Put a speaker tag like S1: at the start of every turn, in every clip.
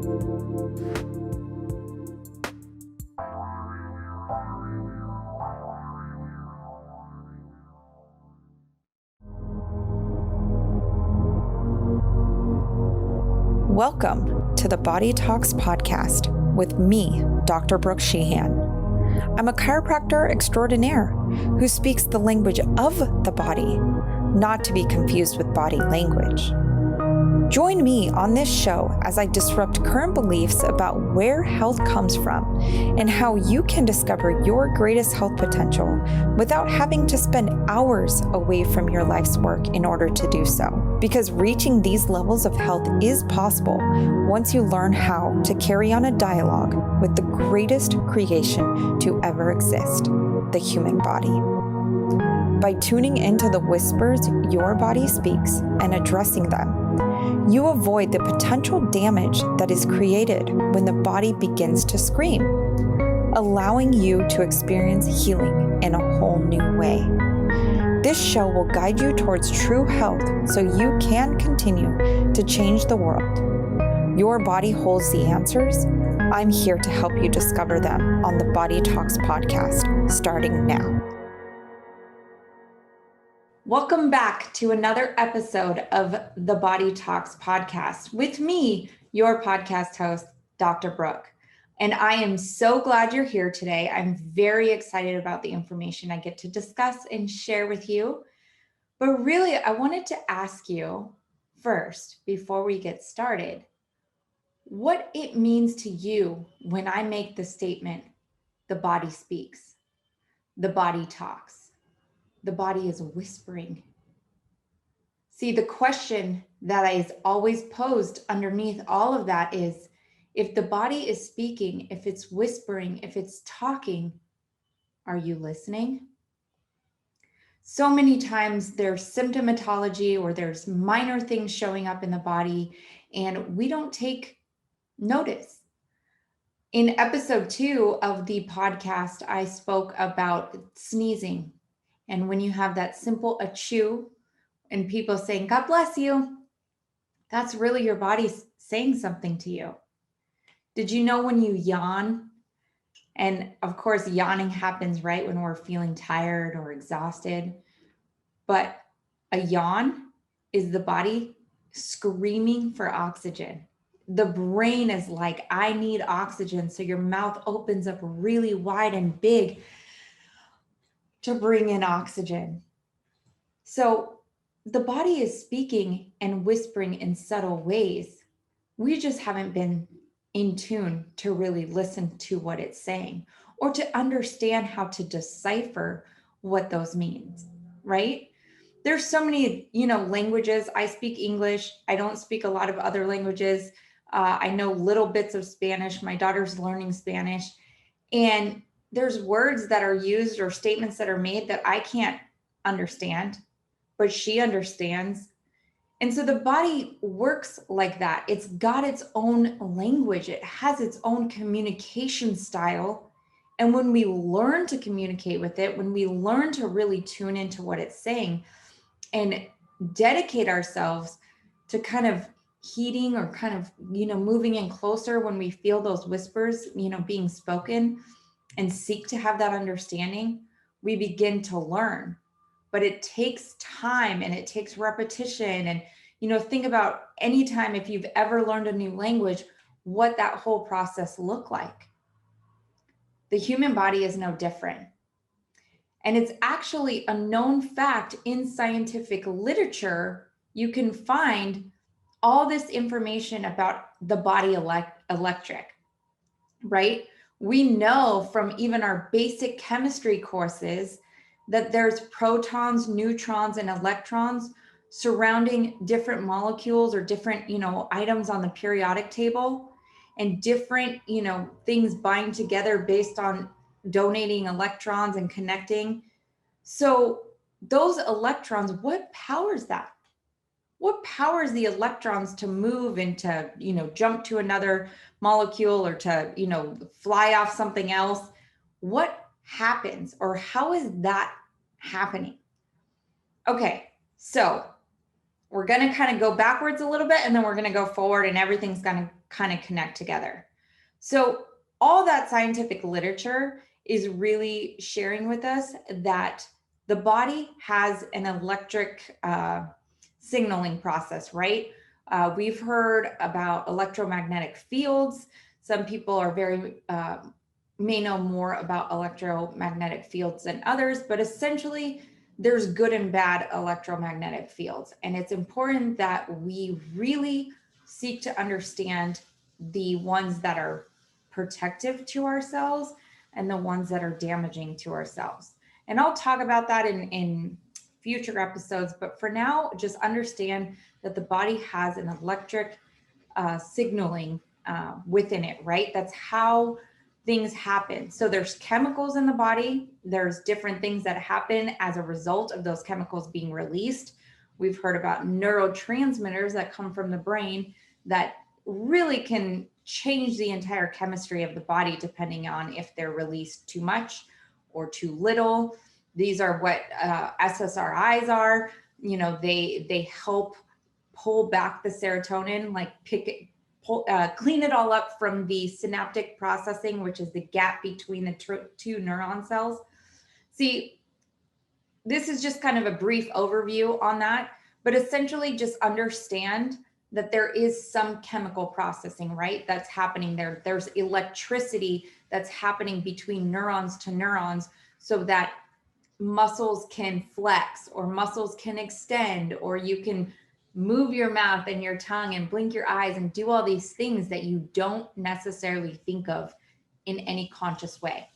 S1: Welcome to the Body Talks podcast with me, Dr. Brooke Sheehan. I'm a chiropractor extraordinaire who speaks the language of the body, not to be confused with body language. Join me on this show as I disrupt current beliefs about where health comes from and how you can discover your greatest health potential without having to spend hours away from your life's work in order to do so. Because reaching these levels of health is possible once you learn how to carry on a dialogue with the greatest creation to ever exist, the human body. By tuning into the whispers your body speaks and addressing them, you avoid the potential damage that is created when the body begins to scream, allowing you to experience healing in a whole new way. This show will guide you towards true health so you can continue to change the world. Your body holds the answers. I'm here to help you discover them on the Body Talks podcast, starting now. Welcome back to another episode of the Body Talks podcast with me, your podcast host, Dr. Brooke. And I am so glad you're here today. I'm very excited about the information I get to discuss and share with you. But really, I wanted to ask you first, before we get started, what it means to you when I make the statement, the body speaks, the body talks. The body is whispering. See, the question that is always posed underneath all of that is, if the body is speaking, if it's whispering, if it's talking, are you listening? So many times there's symptomatology or there's minor things showing up in the body and we don't take notice. In episode 2 of the podcast, I spoke about sneezing. And when you have that simple achoo and people saying, God bless you, that's really your body saying something to you. Did you know when you yawn, and of course, yawning happens right when we're feeling tired or exhausted, but a yawn is the body screaming for oxygen. The brain is like, I need oxygen. So your mouth opens up really wide and big to bring in oxygen. So the body is speaking and whispering in subtle ways. We just haven't been in tune to really listen to what it's saying or to understand how to decipher what those means, right? There's so many, languages. I speak English. I don't speak a lot of other languages. I know little bits of Spanish. My daughter's learning Spanish. And there's words that are used or statements that are made that I can't understand, but she understands. And so the body works like that. It's got its own language. It has its own communication style. And when we learn to communicate with it, when we learn to really tune into what it's saying and dedicate ourselves to kind of heeding or kind of, moving in closer when we feel those whispers, being spoken, and seek to have that understanding, we begin to learn. But it takes time and it takes repetition. And, think about any time if you've ever learned a new language, what that whole process looked like. The human body is no different. And it's actually a known fact in scientific literature. You can find all this information about the body electric, right? We know from even our basic chemistry courses that there's protons, neutrons, and electrons surrounding different molecules or different, items on the periodic table, and different, things bind together based on donating electrons and connecting. So those electrons, what powers that? What powers the electrons to move and to, jump to another molecule or to, fly off something else? What happens, or how is that happening? Okay, so We're going to kind of go backwards a little bit, and then we're going to go forward, and everything's going to kind of connect together. So all that scientific literature is really sharing with us that the body has an electric signaling process, right? We've heard about electromagnetic fields. Some people are may know more about electromagnetic fields than others, but essentially there's good and bad electromagnetic fields. And it's important that we really seek to understand the ones that are protective to ourselves and the ones that are damaging to ourselves. And I'll talk about that in future episodes, but for now, just understand that the body has an electric signaling within it, right? That's how things happen. So there's chemicals in the body. There's different things that happen as a result of those chemicals being released. We've heard about neurotransmitters that come from the brain that really can change the entire chemistry of the body depending on if they're released too much or too little. These are what SSRIs are. You know, they help pull back the serotonin, like clean it all up from the synaptic processing, which is the gap between the two neuron cells. See, this is just kind of a brief overview on that, but essentially just understand that there is some chemical processing, right? That's happening there. There's electricity that's happening between neurons to neurons so that muscles can flex or muscles can extend, or you can move your mouth and your tongue and blink your eyes and do all these things that you don't necessarily think of in any conscious way.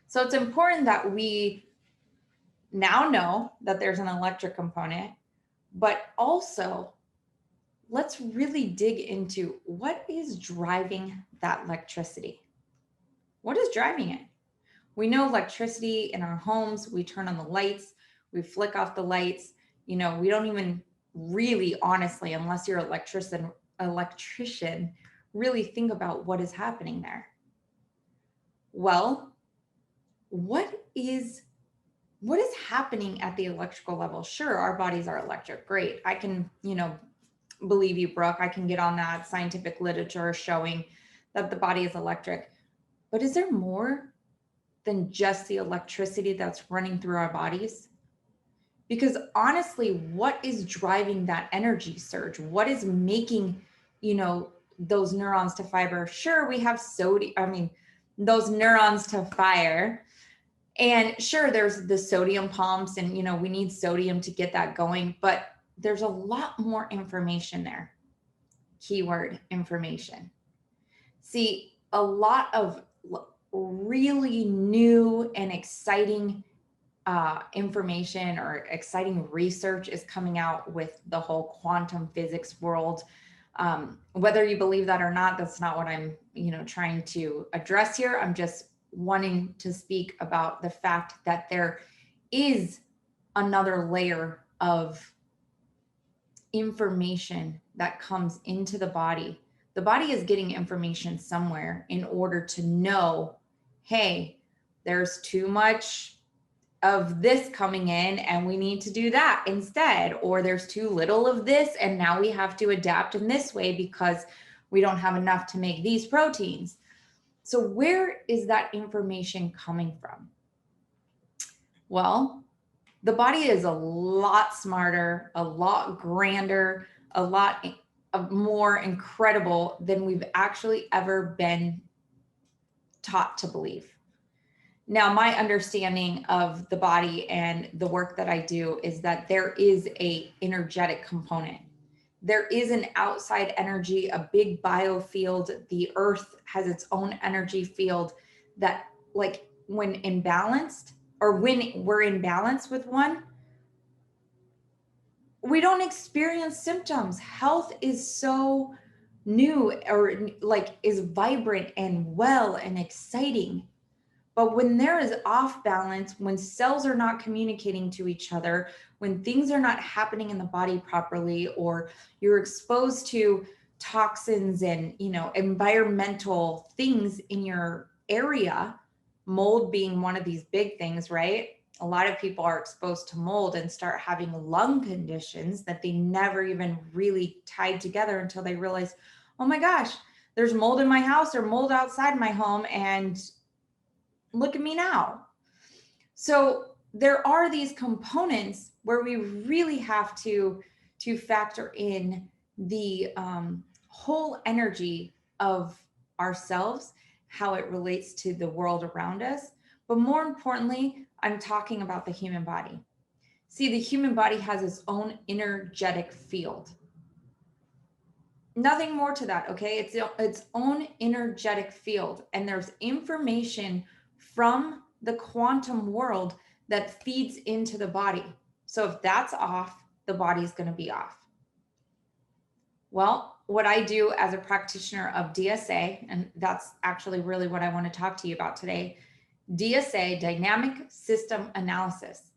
S1: So it's important that we now know that there's an electric component, but also let's really dig into what is driving that electricity. What is driving it? We know electricity in our homes, we turn on the lights, we flick off the lights. You know, we don't even really, honestly, unless you're an electrician, really think about what is happening there. Well, what is happening at the electrical level? Sure, our bodies are electric. Great. I can, believe you, Brooke, I can get on that. Scientific literature showing that the body is electric. But is there more than just the electricity that's running through our bodies? Because honestly, what is driving that energy surge? What is making, those neurons to fire? Sure, we have those neurons to fire. And sure, there's the sodium pumps and, we need sodium to get that going, but there's a lot more information there. Keyword information. See, a lot of really new and exciting information or exciting research is coming out with the whole quantum physics world. Whether you believe that or not, that's not what I'm, trying to address here. I'm just wanting to speak about the fact that there is another layer of information that comes into the body. The body is getting information somewhere in order to know, hey, there's too much of this coming in and we need to do that instead, or there's too little of this and now we have to adapt in this way because we don't have enough to make these proteins. So where is that information coming from? Well, the body is a lot smarter, a lot grander, a lot more incredible than we've actually ever been taught to believe. Now, my understanding of the body and the work that I do is that there is an energetic component. There is an outside energy, a big biofield. The earth has its own energy field that, like, when imbalanced or when we're in balance with one, we don't experience symptoms. Health is so new, or like is vibrant and well and exciting. But when there is off balance, when cells are not communicating to each other, when things are not happening in the body properly, or you're exposed to toxins and, environmental things in your area, mold being one of these big things, right? A lot of people are exposed to mold and start having lung conditions that they never even really tied together until they realize, oh my gosh, there's mold in my house or mold outside my home, and look at me now. So there are these components where we really have to factor in the whole energy of ourselves, how it relates to the world around us. But more importantly, I'm talking about the human body. See, the human body has its own energetic field. Nothing more to that, okay? It's its own energetic field, and there's information from the quantum world that feeds into the body. So if that's off, the body's going to be off. Well, what I do as a practitioner of DSA, and that's actually really what I want to talk to you about today, DSA, dynamic system analysis.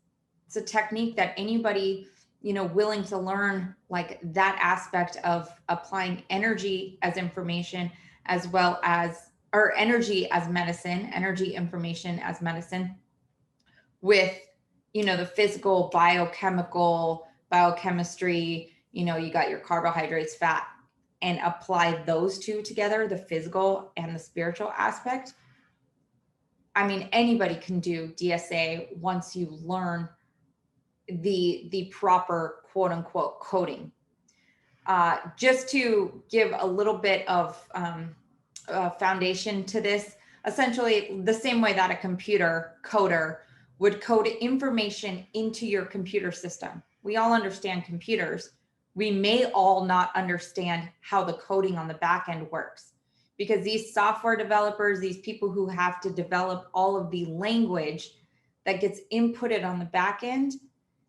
S1: It's a technique that anybody, willing to learn like that aspect of applying energy as information, as well as, or energy as medicine, energy information as medicine, with, the physical, biochemical, biochemistry, you got your carbohydrates, fat, and apply those two together, the physical and the spiritual aspect. I mean, anybody can do DSA once you learn the proper quote unquote coding. Just to give a little bit of foundation to this, essentially the same way that a computer coder would code information into your computer system. We all understand computers. We may all not understand how the coding on the back end works, because these software developers, these people who have to develop all of the language that gets inputted on the back end,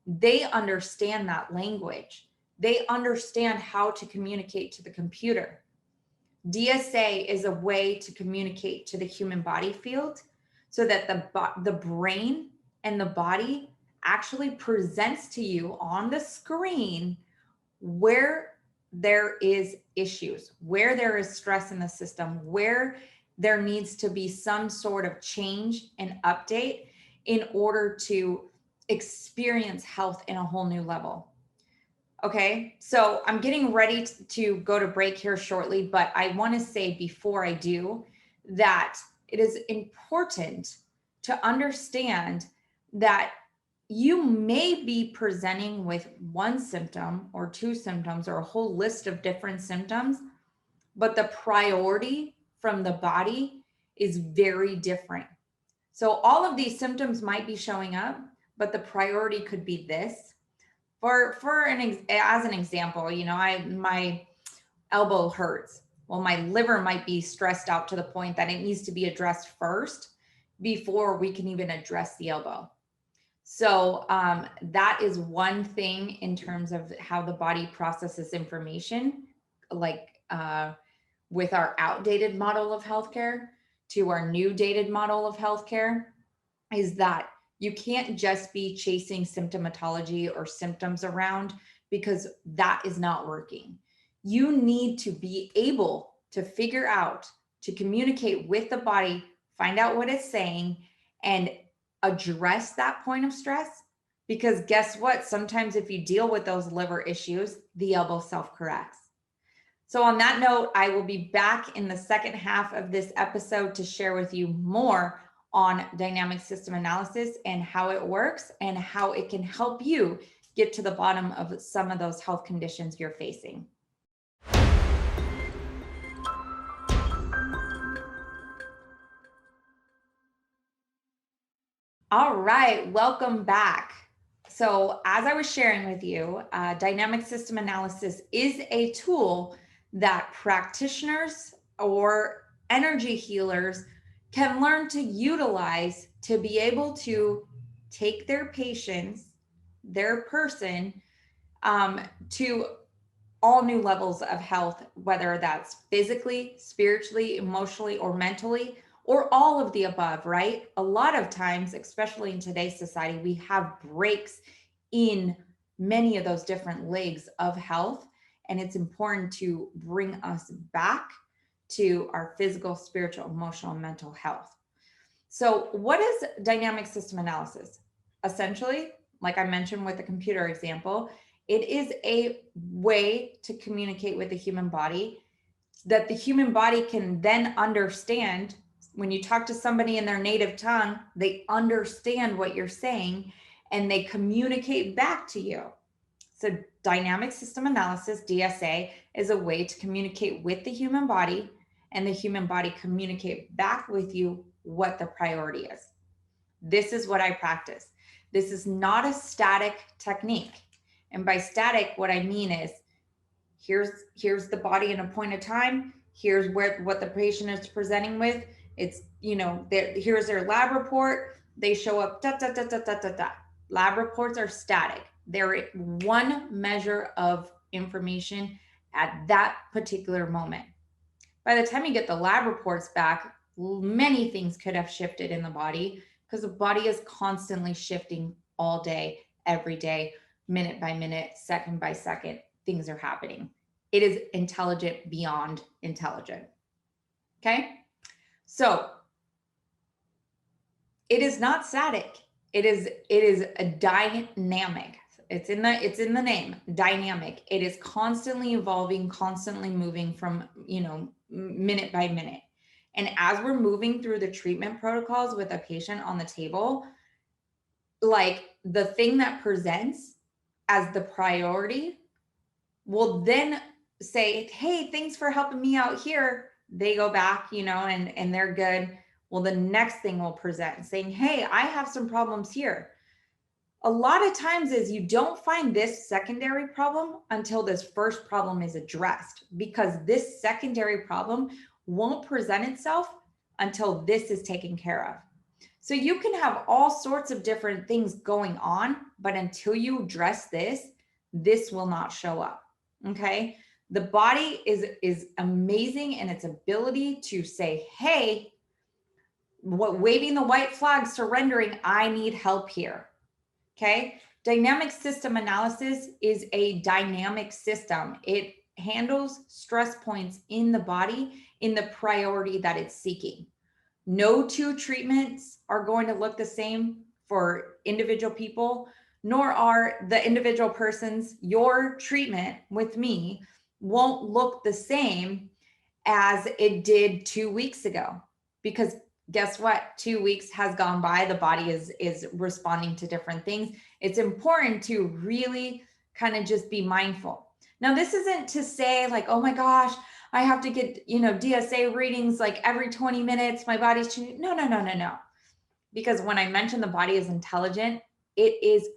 S1: they understand that language. They understand how to communicate to the computer. DSA is a way to communicate to the human body field so that the brain and the body actually presents to you on the screen where there is issues, where there is stress in the system, where there needs to be some sort of change and update in order to experience health in a whole new level. Okay, so I'm getting ready to go to break here shortly, but I want to say before I do that it is important to understand that you may be presenting with one symptom or two symptoms or a whole list of different symptoms, but the priority from the body is very different. So all of these symptoms might be showing up, but the priority could be this. As an example, my elbow hurts. Well, my liver might be stressed out to the point that it needs to be addressed first before we can even address the elbow. So that is one thing in terms of how the body processes information, like with our outdated model of healthcare to our new dated model of healthcare, is that you can't just be chasing symptomatology or symptoms around, because that is not working. You need to be able to figure out, to communicate with the body, find out what it's saying, and address that point of stress. Because guess what? Sometimes if you deal with those liver issues, the elbow self-corrects. So on that note, I will be back in the second half of this episode to share with you more on dynamic system analysis and how it works and how it can help you get to the bottom of some of those health conditions you're facing. All right, welcome back. So as I was sharing with you, dynamic system analysis is a tool that practitioners or energy healers can learn to utilize to be able to take their patients, their person, to all new levels of health, whether that's physically, spiritually, emotionally, or mentally, or all of the above, right? A lot of times, especially in today's society, we have breaks in many of those different legs of health, and it's important to bring us back to our physical, spiritual, emotional, and mental health. So what is dynamic system analysis? essentially, like I mentioned with the computer example, it is a way to communicate with the human body that the human body can then understand. When you talk to somebody in their native tongue, they understand what you're saying and they communicate back to you. So dynamic system analysis, DSA, is a way to communicate with the human body and the human body communicate back with you what the priority is. This is what I practice. This is not a static technique. And by static, what I mean is here's the body in a point of time. Here's what the patient is presenting with. It's, here's their lab report. They show up, da, da, da, da, da, da, da. Lab reports are static. They're one measure of information at that particular moment. By the time you get the lab reports back, many things could have shifted in the body because the body is constantly shifting all day, every day, minute by minute, second by second. Things are happening. It is intelligent beyond intelligent. Okay? So it is not static. It is a dynamic. It's in the name, dynamic. It is constantly evolving, constantly moving from, minute by minute. And as we're moving through the treatment protocols with a patient on the table, like the thing that presents as the priority will then say, hey, thanks for helping me out here. They go back, and they're good. Well, the next thing will present saying, hey, I have some problems here. A lot of times is you don't find this secondary problem until this first problem is addressed, because this secondary problem won't present itself until this is taken care of. So you can have all sorts of different things going on, but until you address this will not show up. Okay. The body is amazing in its ability to say, hey, waving the white flag, surrendering, I need help here. Okay. Dynamic system analysis is a dynamic system. It handles stress points in the body in the priority that it's seeking. No two treatments are going to look the same for individual people, nor are the individual persons. Your treatment with me won't look the same as it did 2 weeks ago, because guess what? 2 weeks has gone by. The body is responding to different things. It's important to really kind of just be mindful. Now, this isn't to say like, oh my gosh, I have to get, DSA readings like every 20 minutes. My body's changing. No. Because when I mention the body is intelligent, it is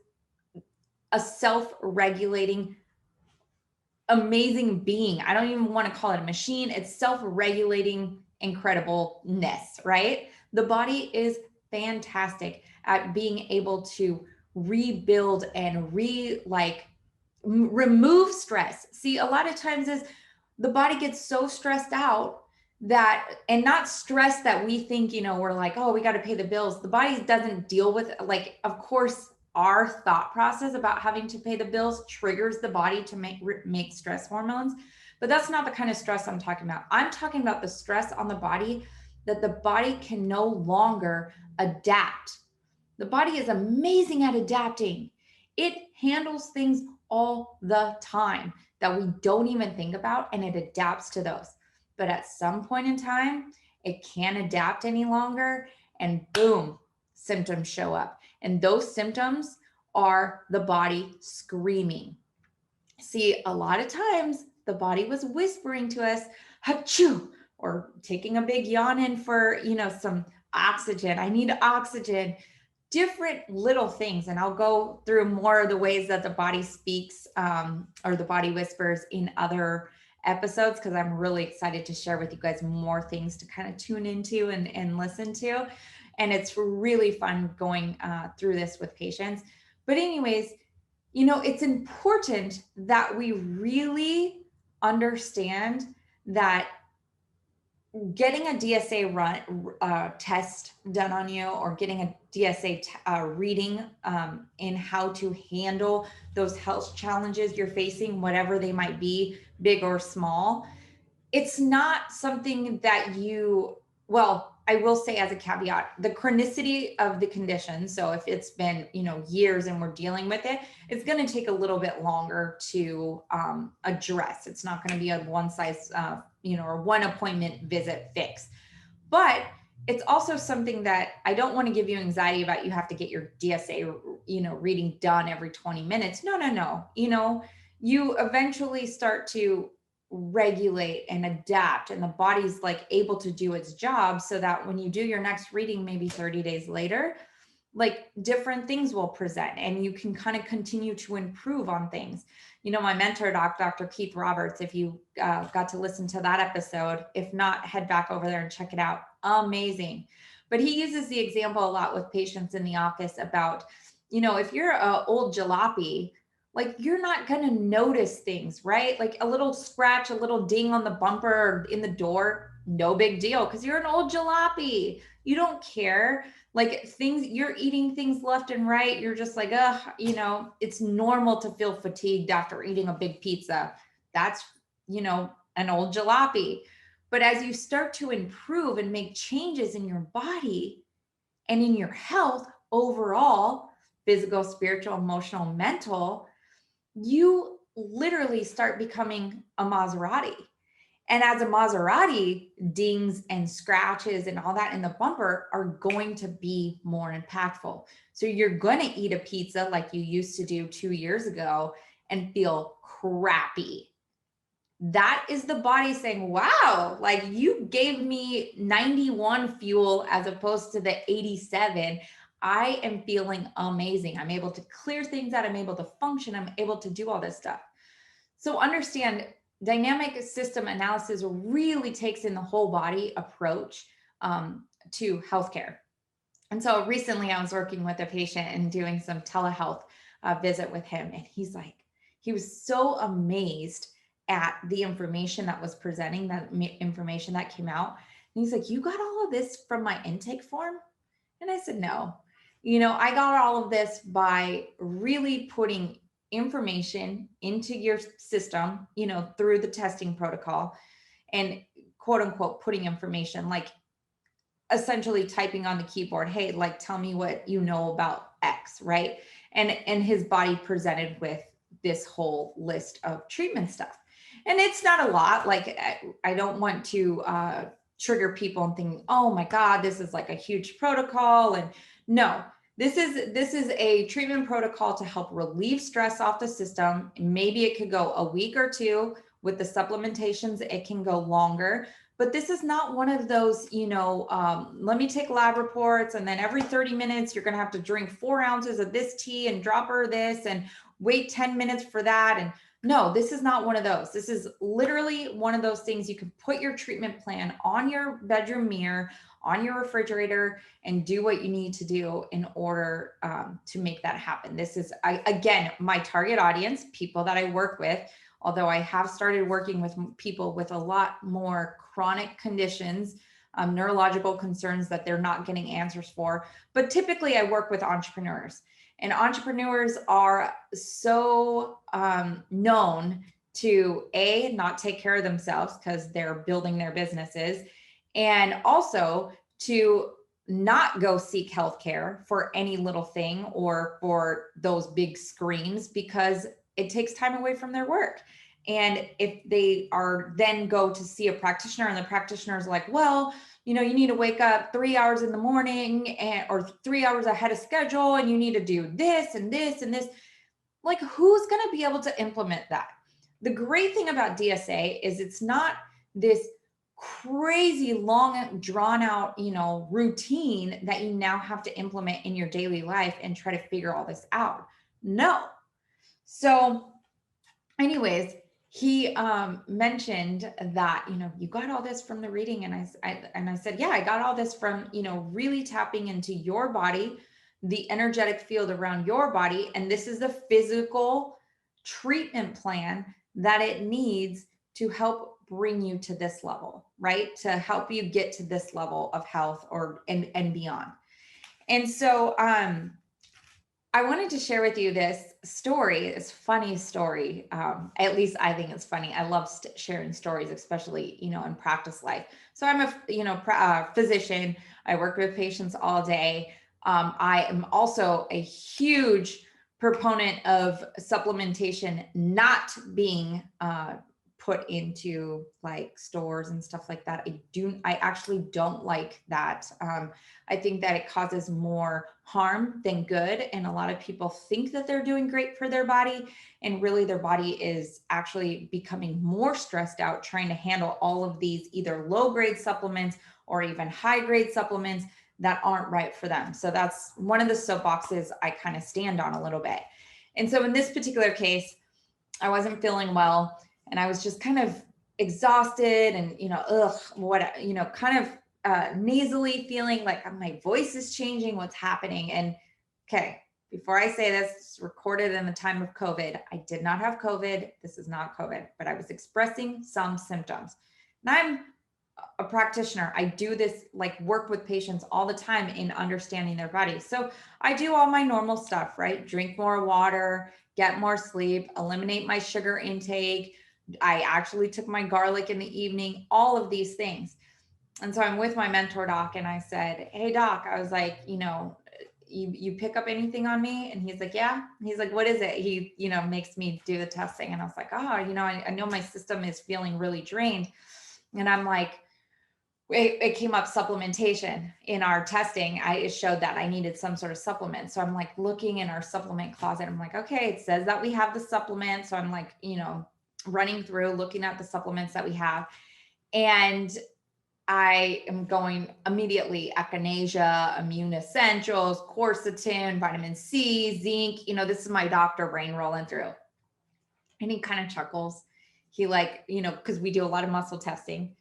S1: a self-regulating, amazing being. I don't even want to call it a machine. It's self-regulating incredibleness, right? The body is fantastic at being able to rebuild and remove stress. See, a lot of times is the body gets so stressed out that, and not stress that we think, we're like, oh, we got to pay the bills. The body doesn't deal with, like, of course, our thought process about having to pay the bills triggers the body to make stress hormones. But that's not the kind of stress I'm talking about. I'm talking about the stress on the body that the body can no longer adapt. The body is amazing at adapting. It handles things all the time that we don't even think about, and it adapts to those. But at some point in time, it can't adapt any longer, and boom, symptoms show up. And those symptoms are the body screaming. See, a lot of times the body was whispering to us, "Achoo," or taking a big yawn in for, some oxygen. I need oxygen. Different little things. And I'll go through more of the ways that the body speaks or the body whispers in other episodes, because I'm really excited to share with you guys more things to kind of tune into and listen to. And it's really fun going through this with patients. But anyways, it's important that we really understand that getting a DSA test done on you, or getting a DSA reading in how to handle those health challenges you're facing, whatever they might be, big or small, it's not something that I will say as a caveat, the chronicity of the condition. So if it's been, years and we're dealing with it, it's going to take a little bit longer to address. It's not going to be a one size, or one appointment visit fix. But it's also something that I don't want to give you anxiety about. You have to get your DSA, reading done every 20 minutes. No. You eventually start to regulate and adapt, and the body's like able to do its job, so that when you do your next reading, maybe 30 days later, like different things will present and you can kind of continue to improve on things. My mentor, Dr. Keith Roberts, if you got to listen to that episode, if not, head back over there and check it out. Amazing. But he uses the example a lot with patients in the office about, if you're an old jalopy, like you're not going to notice things, right? Like a little scratch, a little ding on the bumper or in the door, no big deal, because you're an old jalopy. You don't care. Like things, you're eating things left and right. You're just like, it's normal to feel fatigued after eating a big pizza. That's, an old jalopy. But as you start to improve and make changes in your body and in your health overall, physical, spiritual, emotional, mental, you literally start becoming a Maserati. And as a Maserati, dings and scratches and all that in the bumper are going to be more impactful. So you're going to eat a pizza like you used to do 2 years ago and feel crappy. That is the body saying, wow, like you gave me 91 fuel as opposed to the 87. I am feeling amazing. I'm able to clear things out. I'm able to function. I'm able to do all this stuff. So understand, dynamic system analysis really takes in the whole body approach to healthcare. And so recently I was working with a patient and doing some telehealth visit with him. And he was so amazed at the information that was presenting, that information that came out. And he's like, you got all of this from my intake form? And I said, no, I got all of this by really putting information into your system, through the testing protocol, and quote unquote, putting information, like essentially typing on the keyboard, hey, like, tell me what you know about X, right? And his body presented with this whole list of treatment stuff. And it's not a lot. Like, I don't want to trigger people and think, oh my God, this is like a huge protocol. And no, this is a treatment protocol to help relieve stress off the system. Maybe it could go a week or two. With the supplementations, it can go longer. But this is not one of those, let me take lab reports and then every 30 minutes, you're going to have to drink 4 ounces of this tea and drop her this and wait 10 minutes for that. And no, this is not one of those. This is literally one of those things you can put your treatment plan on your bedroom mirror, on your refrigerator, and do what you need to do in order to make that happen. This is, again, my target audience, people that I work with, although I have started working with people with a lot more chronic conditions, neurological concerns that they're not getting answers for. But typically I work with entrepreneurs. And entrepreneurs are so known to not take care of themselves because they're building their businesses, and also to not go seek healthcare for any little thing or for those big screams, because it takes time away from their work. And if they are then go to see a practitioner and the practitioner is like, well, you need to wake up 3 hours in the morning or 3 hours ahead of schedule, and you need to do this and this and this. Like, who's going to be able to implement that? The great thing about DSA is it's not this crazy long drawn out, routine that you now have to implement in your daily life and try to figure all this out. No. So anyways, he mentioned that, you got all this from the reading. And I said, yeah, I got all this from, really tapping into your body, the energetic field around your body. And this is the physical treatment plan that it needs to help bring you to this level, right? To help you get to this level of health and beyond. And so, I wanted to share with you this story, this funny story. At least I think it's funny. I love sharing stories, especially, in practice life. So I'm a, physician. I work with patients all day. I am also a huge proponent of supplementation not being put into like stores and stuff like that. I actually don't like that. I think that it causes more harm than good. And a lot of people think that they're doing great for their body. And really, their body is actually becoming more stressed out trying to handle all of these either low grade supplements or even high grade supplements that aren't right for them. So that's one of the soapboxes I kind of stand on a little bit. And so in this particular case, I wasn't feeling well and I was just kind of exhausted and, kind of nasally feeling like my voice is changing, what's happening. And okay, before I say this, it's recorded in the time of COVID. I did not have COVID. This is not COVID, but I was expressing some symptoms. And I'm a practitioner. I do this, like work with patients all the time in understanding their body. So I do all my normal stuff, right? Drink more water, get more sleep, eliminate my sugar intake. I actually took my garlic in the evening, all of these things. And so I'm with my mentor doc and I said, hey doc, I was like, you pick up anything on me? And he's like, yeah. He's like, what is it? He, makes me do the testing. And I was like, I know my system is feeling really drained. And I'm like, it came up supplementation in our testing. It showed that I needed some sort of supplement. So I'm like looking in our supplement closet. I'm like, okay, it says that we have the supplement. So I'm like, running through, looking at the supplements that we have. And I am going immediately echinacea, immune essentials, quercetin, vitamin C, zinc. This is my doctor brain rolling through. And he kind of chuckles. He because we do a lot of muscle testing.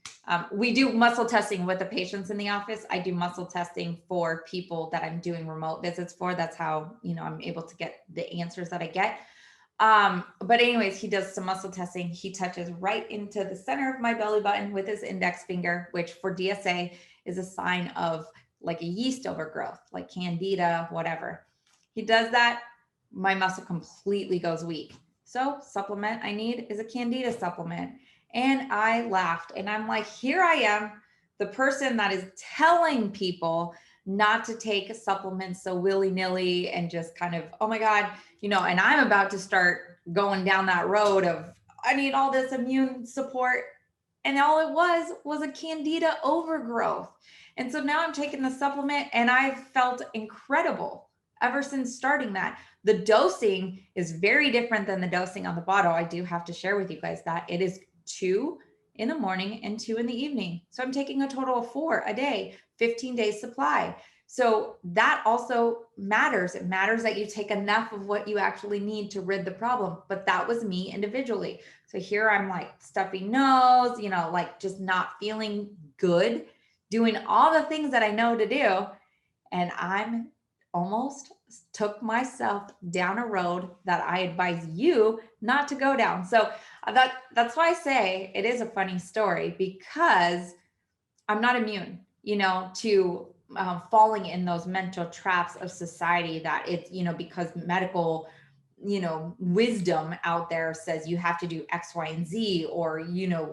S1: We do muscle testing with the patients in the office. I do muscle testing for people that I'm doing remote visits for. That's how, I'm able to get the answers that I get. But anyways, he does some muscle testing. He touches right into the center of my belly button with his index finger, which for DSA is a sign of like a yeast overgrowth, like candida, whatever. He does that. My muscle completely goes weak. So supplement I need is a candida supplement. And I laughed and I'm like, here I am, the person that is telling people not to take supplements so willy-nilly and just kind of, oh my God, and I'm about to start going down that road of, I need all this immune support. And all it was a candida overgrowth. And so now I'm taking the supplement and I've felt incredible ever since starting that. The dosing is very different than the dosing on the bottle. I do have to share with you guys that it is 2 in the morning and 2 in the evening. So I'm taking a total of 4 a day, 15 days supply. So that also matters. It matters that you take enough of what you actually need to rid the problem. But that was me individually. So here I'm like stuffy nose, like just not feeling good, doing all the things that I know to do. And I'm almost took myself down a road that I advise you not to go down. So that's why I say it is a funny story, because I'm not immune, to falling in those mental traps of society that it's, because medical, wisdom out there says you have to do X, Y, and Z, or,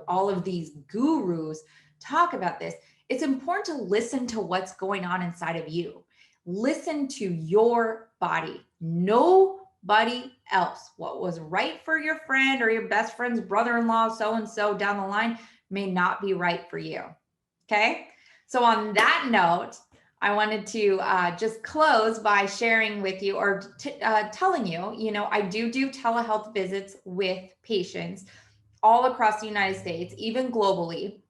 S1: all of these gurus talk about this. It's important to listen to what's going on inside of you. Listen to your body. Nobody else. What was right for your friend or your best friend's brother-in-law, so-and-so down the line, may not be right for you. Okay. So on that note, I wanted to just close by sharing with you or telling you, I do telehealth visits with patients all across the United States, even globally,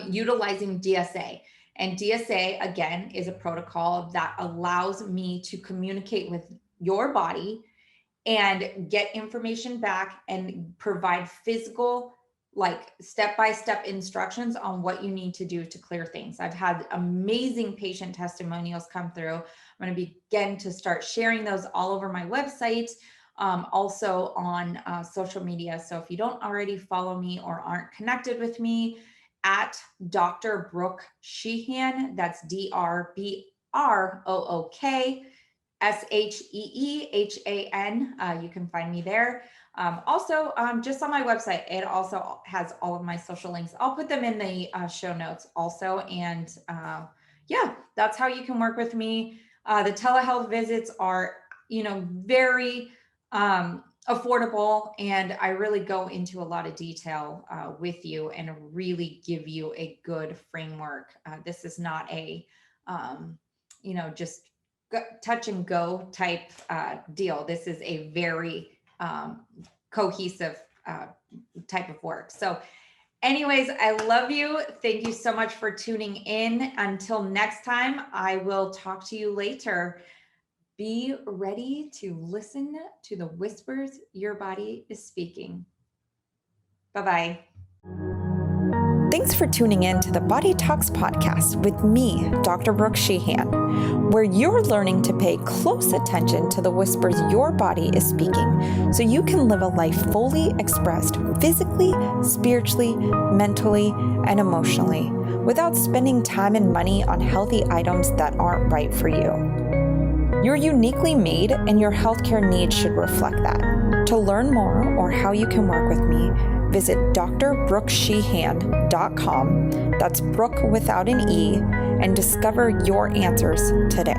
S1: utilizing DSA. And DSA, again, is a protocol that allows me to communicate with your body and get information back and provide physical, like step-by-step instructions on what you need to do to clear things. I've had amazing patient testimonials come through. I'm going to begin to start sharing those all over my website, also on social media. So if you don't already follow me or aren't connected with me, at Dr. Brooke Sheehan, that's DRBROOK. Sheehan. You can find me there. Also, just on my website, it also has all of my social links. I'll put them in the show notes also. And yeah, that's how you can work with me. The telehealth visits are, very affordable, and I really go into a lot of detail with you and really give you a good framework. This is not a, just touch and go type deal. This is a very cohesive type of work. So anyways, I love you. Thank you so much for tuning in. Until next time, I will talk to you later. Be ready to listen to the whispers your body is speaking. Bye-bye.
S2: Thanks for tuning in to the Body Talks podcast with me, Dr. Brooke Sheehan, where you're learning to pay close attention to the whispers your body is speaking so you can live a life fully expressed physically, spiritually, mentally, and emotionally without spending time and money on healthy items that aren't right for you. You're uniquely made, and your healthcare needs should reflect that. To learn more or how you can work with me, visit drbrooksheehan.com. That's Brooke without an E, and discover your answers today.